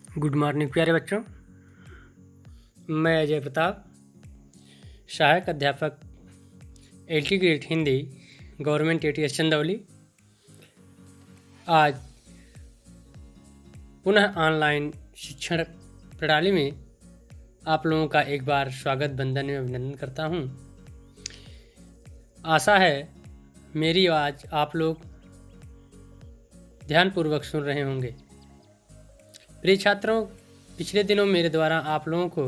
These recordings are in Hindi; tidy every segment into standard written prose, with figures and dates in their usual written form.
गुड मॉर्निंग प्यारे बच्चों। मैं अजय प्रताप, सहायक अध्यापक LT grade Hindi, government ATS Chandauli. आज पुनः ऑनलाइन शिक्षण प्रणाली में आप लोगों का एक बार स्वागत, वंदन एवं अभिनंदन करता हूं। आशा है मेरी आवाज़ आप लोग ध्यानपूर्वक सुन रहे होंगे। प्रिय छात्रों, पिछले दिनों मेरे द्वारा आप लोगों को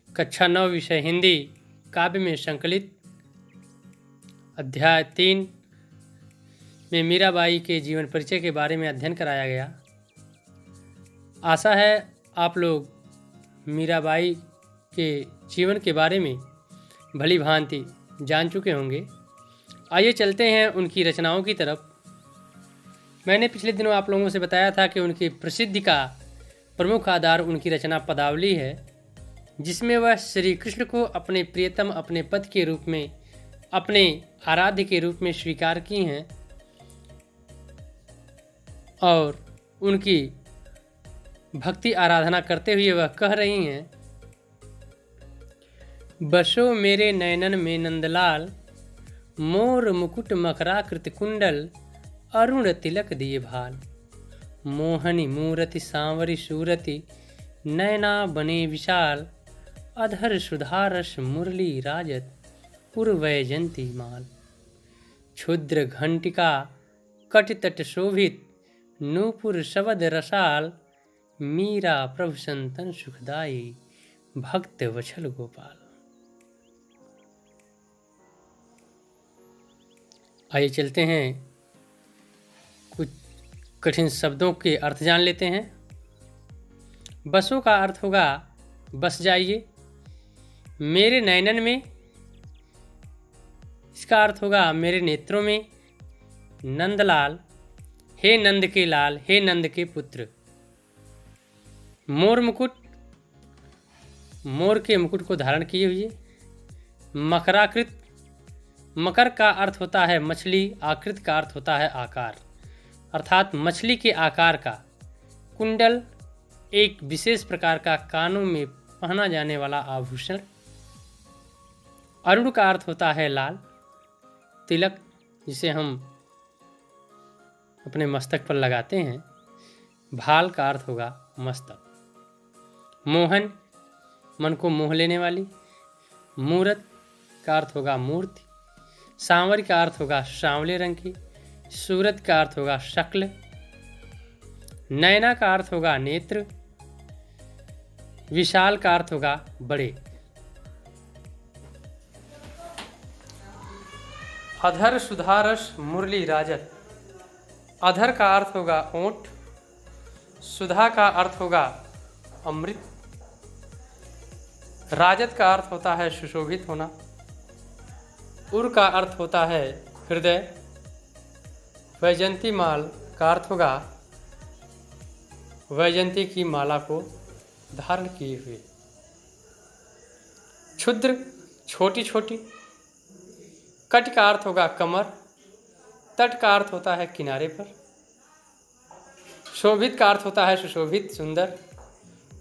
कक्षा 9 विषय हिंदी काव्य में संकलित अध्याय 3 में मीराबाई के जीवन परिचय के बारे में अध्ययन कराया गया। आशा है आप लोग मीराबाई के जीवन के बारे में भली भांति जान चुके होंगे। आइए चलते हैं उनकी रचनाओं की तरफ। मैंने पिछले दिनों आप लोगों से बताया था कि उनकी प्रसिद्धि का प्रमुख आधार उनकी रचना पदावली है, जिसमें वह श्री कृष्ण को अपने प्रियतम, अपने पति के रूप में, अपने आराध्य के रूप में स्वीकार की हैं और उनकी भक्ति आराधना करते हुए वह कह रही हैं, बसो मेरे नयनन में नंदलाल, मोर मुकुट मकराकृत कुंडल, अरुण तिलक दिए भाल, मोहनी मूरति सांवरी सूरति, नयना बने विशाल, अधर सुधारस मुरली राजत, पुरवैजंती माल, क्षुद्र घंटिका कटितट शोभित, नूपुर शबद रसाल, मीरा प्रभु संतन सुखदाई, भक्त वछल गोपाल। आइए चलते हैं, कुछ कठिन शब्दों के अर्थ जान लेते हैं। बसों का अर्थ होगा बस जाइए। मेरे नयनन में, इसका अर्थ होगा मेरे नेत्रों में। नंदलाल, हे नंद के लाल, हे नंद के पुत्र। मोर मुकुट, मोर के मुकुट को धारण किए हुए। मकराकृत, मकर का अर्थ होता है मछली, आकृत का अर्थ होता है आकार, अर्थात मछली के आकार का। कुंडल, एक विशेष प्रकार का कानों में पहना जाने वाला आभूषण। अरुण का अर्थ होता है लाल। तिलक, जिसे हम अपने मस्तक पर लगाते हैं। भाल का अर्थ होगा मस्तक। मोहन, मन को मोह लेने वाली। मूरत का अर्थ होगा मूर्ति। सांवर का अर्थ होगा सांवले रंग की। सूरत का अर्थ होगा शक्ल। नयना का अर्थ होगा नेत्र। विशाल का अर्थ होगा बड़े। अधर सुधारस मुरली राजत, अधर का अर्थ होगा ओंठ। सुधा का अर्थ होगा अमृत। राजत का अर्थ होता है सुशोभित होना। उर का अर्थ होता है हृदय। वैजंती माल का अर्थ होगा वैजंती की माला को धारण किए हुए। क्षुद्र, छोटी छोटी। कट का अर्थ होगा कमर। तट का अर्थ होता है किनारे पर। शोभित का अर्थ होता है सुशोभित, सुंदर।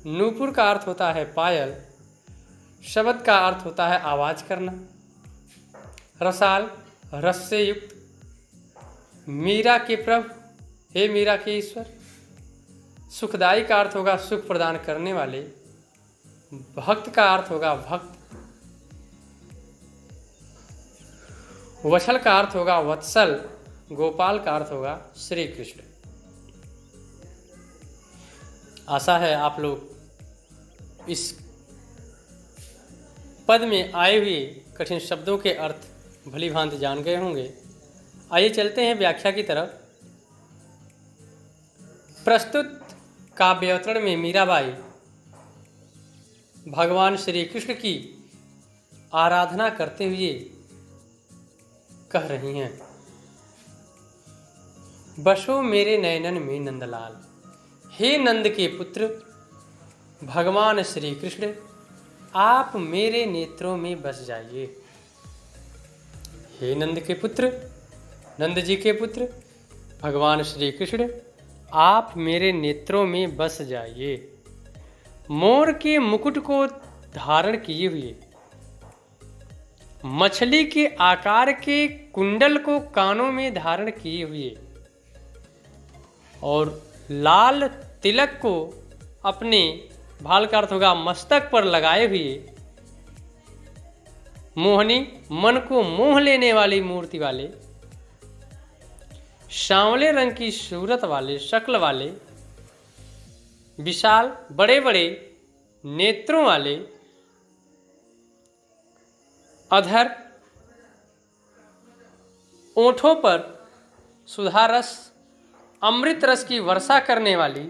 नूपुर का अर्थ होता है पायल। शब्द का अर्थ होता है आवाज करना। रसाल, रस से युक्त। मीरा के प्रभु, हे मीरा के ईश्वर। सुखदाई का अर्थ होगा सुख प्रदान करने वाले। भक्त का अर्थ होगा भक्त। वत्सल का अर्थ होगा वत्सल। गोपाल का अर्थ होगा श्री कृष्ण। आशा है आप लोग इस पद में आए हुए कठिन शब्दों के अर्थ भली भांति जान गए होंगे। आइए चलते हैं व्याख्या की तरफ। प्रस्तुत काव्य अवतरण में मीराबाई भगवान श्री कृष्ण की आराधना करते हुए कह रही हैं, बसो मेरे नयनन में नंदलाल, हे नंद के पुत्र भगवान श्री कृष्ण, आप मेरे नेत्रों में बस जाइए। हे नंद के पुत्र, नंद जी के पुत्र भगवान श्री कृष्ण, आप मेरे नेत्रों में बस जाइए। मोर के मुकुट को धारण किए हुए, मछली के आकार के कुंडल को कानों में धारण किए हुए और लाल तिलक को अपने भाल का अर्थ होगा मस्तक पर लगाए हुए, मोहनी मन को मोह लेने वाली मूर्ति वाले, सांवले रंग की सूरत वाले, शक्ल वाले, विशाल बड़े बड़े नेत्रों वाले, अधर, ओंठों पर सुधा रस, अमृत रस की वर्षा करने वाली,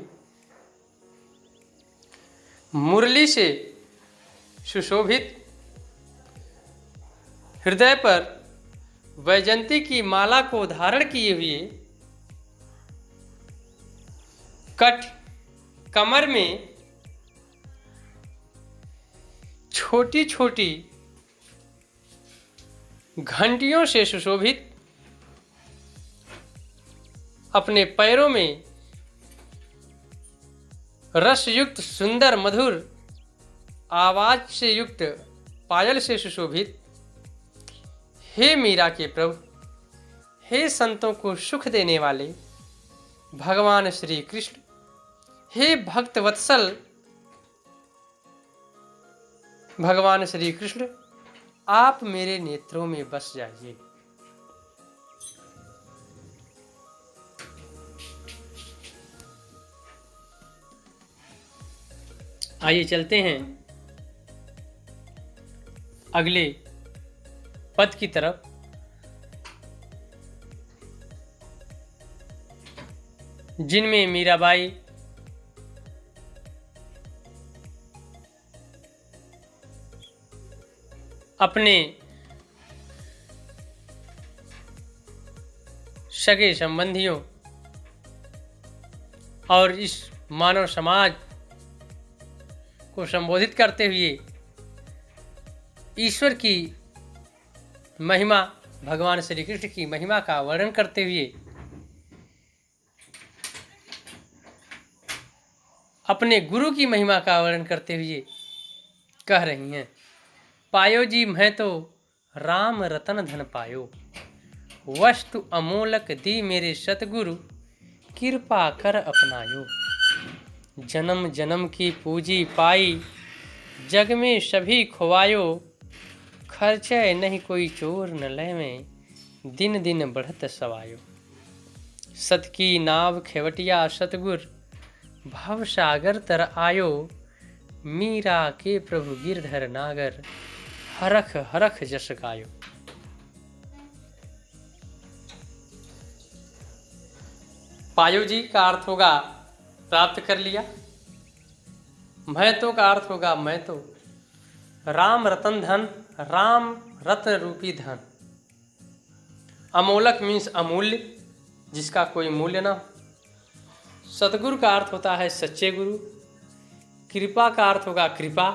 मुरली से सुशोभित, हृदय पर वैजंती की माला को धारण किए हुए, कमर में छोटी छोटी घंटियों से सुशोभित, अपने पैरों में रसयुक्त सुंदर मधुर आवाज से युक्त पायल से सुशोभित, हे मीरा के प्रभु, हे संतों को सुख देने वाले भगवान श्री कृष्ण, हे भक्त वत्सल भगवान श्री कृष्ण, आप मेरे नेत्रों में बस जाइए। आइए चलते हैं अगले पद की तरफ। जिनमें मीराबाई अपने सगे संबंधियों और इस मानव समाज को संबोधित करते हुए ईश्वर की महिमा, भगवान श्री कृष्ण की महिमा का वर्णन करते हुए अपने गुरु की महिमा का वर्णन करते हुए कह रही हैं, पायो जी मैं तो राम रतन धन पायो, वस्तु अमोलक दी मेरे सतगुरु, कृपा कर अपनायो। जन्म जन्म की पूजी पाई, जग में सभी खुआयो, खर्चे नहीं कोई चोर न लय में, दिन दिन बढ़त सवायो। सत की नाव खेवटिया सतगुर, भव सागर तर आयो, मीरा के प्रभु गिरधर नागर, हरख हरख जस गायो। पायो जी का अर्थ होगा प्राप्त कर लिया, मैं तो का अर्थ होगा मैं तो, राम रतन धन, राम रत्न रूपी धन, अमोलक मीन्स अमूल्य, जिसका कोई मूल्य ना हो। सतगुरु का अर्थ होता है सच्चे गुरु, कृपा का अर्थ होगा कृपा,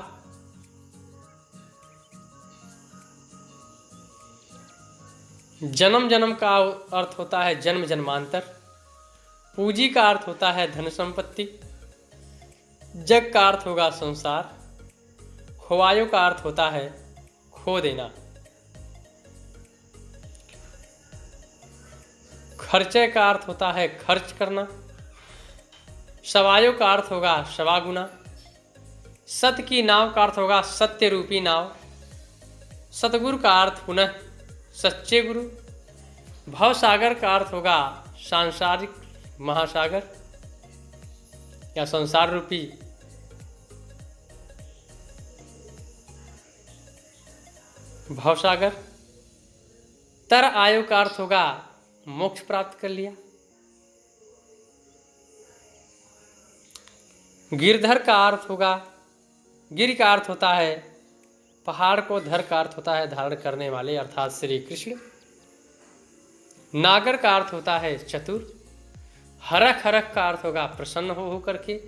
जन्म जन्म का अर्थ होता है जन्म जन्मांतर, पूंजी का अर्थ होता है धन संपत्ति, जग का अर्थ होगा संसार, खोवायो का अर्थ होता है खो देना, खर्चे का अर्थ होता है खर्च करना, सवायो का अर्थ होगा सवा गुना, सत की नाव का अर्थ होगा सत्य रूपी नाव, सतगुरु का अर्थ पुनः सच्चे गुरु, भव सागर का अर्थ होगा सांसारिक महासागर या संसार रूपी भवसागर, तर आयु का अर्थ होगा मोक्ष प्राप्त कर लिया, गिरधर का अर्थ होगा, गिर का अर्थ होता है पहाड़ को, धर का अर्थ होता है धारण करने वाले अर्थात श्री कृष्ण, नागर का अर्थ होता है चतुर, हरख हरख का अर्थ होगा प्रसन्न हो करके,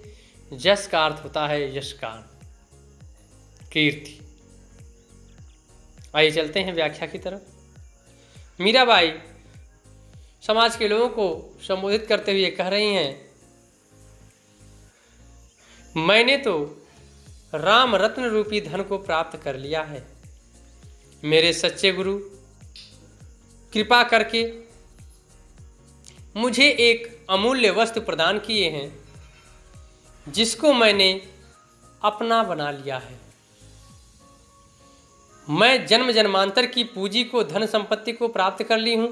जस का अर्थ होता है यशगान कीर्ति। आइए चलते हैं व्याख्या की तरफ। मीराबाई समाज के लोगों को संबोधित करते हुए कह रही हैं मैंने तो राम रत्न रूपी धन को प्राप्त कर लिया है। मेरे सच्चे गुरु कृपा करके मुझे एक अमूल्य वस्तु प्रदान किए हैं, जिसको मैंने अपना बना लिया है। मैं जन्म जन्मांतर की पूंजी को, धन संपत्ति को प्राप्त कर ली हूं।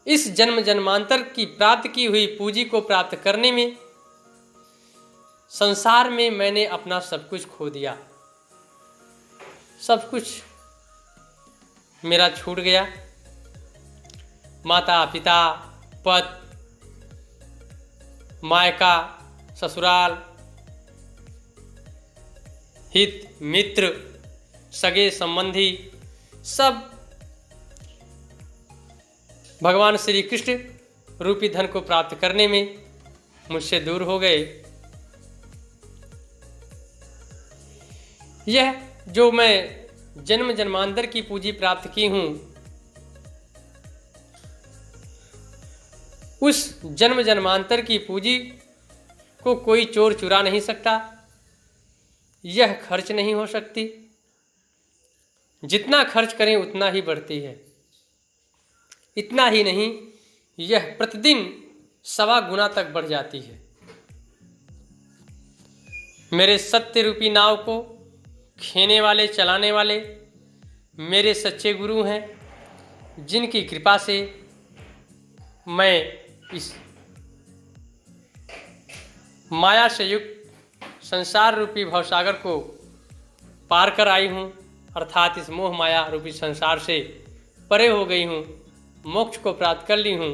इस जन्म जन्मांतर की प्राप्त की हुई पूंजी को प्राप्त करने में संसार में मैंने अपना सब कुछ खो दिया। सब कुछ मेरा छूट गया। माता पिता, पति, मायका, ससुराल, हित मित्र, सगे संबंधी सब भगवान श्री कृष्ण रूपी धन को प्राप्त करने में मुझसे दूर हो गए। यह जो मैं जन्म जन्मांतर की पूंजी प्राप्त की हूं, उस जन्म जन्मांतर की पूंजी को कोई चोर चुरा नहीं सकता। यह खर्च नहीं हो सकती। जितना खर्च करें उतना ही बढ़ती है। इतना ही नहीं, यह प्रतिदिन 1.25 गुना तक बढ़ जाती है। मेरे सत्य रूपी नाव को खेने वाले, चलाने वाले मेरे सच्चे गुरु हैं, जिनकी कृपा से मैं इस माया से युक्त संसार रूपी भवसागर को पार कर आई हूँ, अर्थात इस मोह माया रूपी संसार से परे हो गई हूँ, मोक्ष को प्राप्त कर ली हूँ।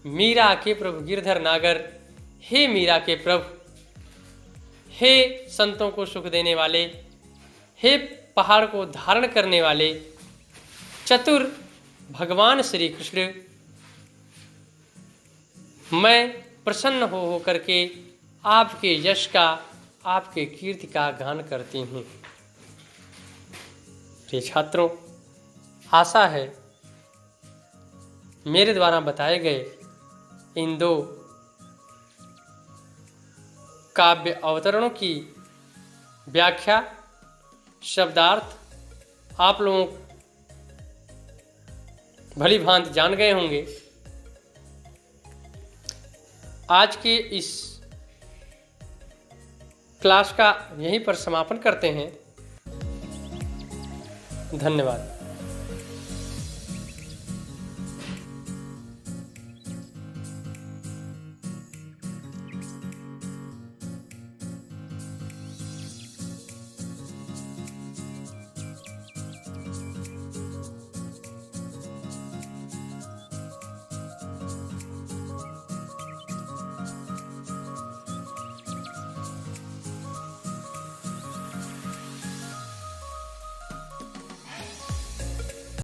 मीरा के प्रभु गिरधर नागर, हे मीरा के प्रभु, हे संतों को सुख देने वाले, हे पहाड़ को धारण करने वाले चतुर भगवान श्री कृष्ण, मैं प्रसन्न हो करके आपके यश का, आपके कीर्ति का गान करती हूँ। प्रिय छात्रों, आशा है मेरे द्वारा बताए गए इन 2 काव्य अवतरणों की व्याख्या, शब्दार्थ आप लोगों भली भांति जान गए होंगे। आज के इस क्लास का यहीं पर समापन करते हैं। धन्यवाद।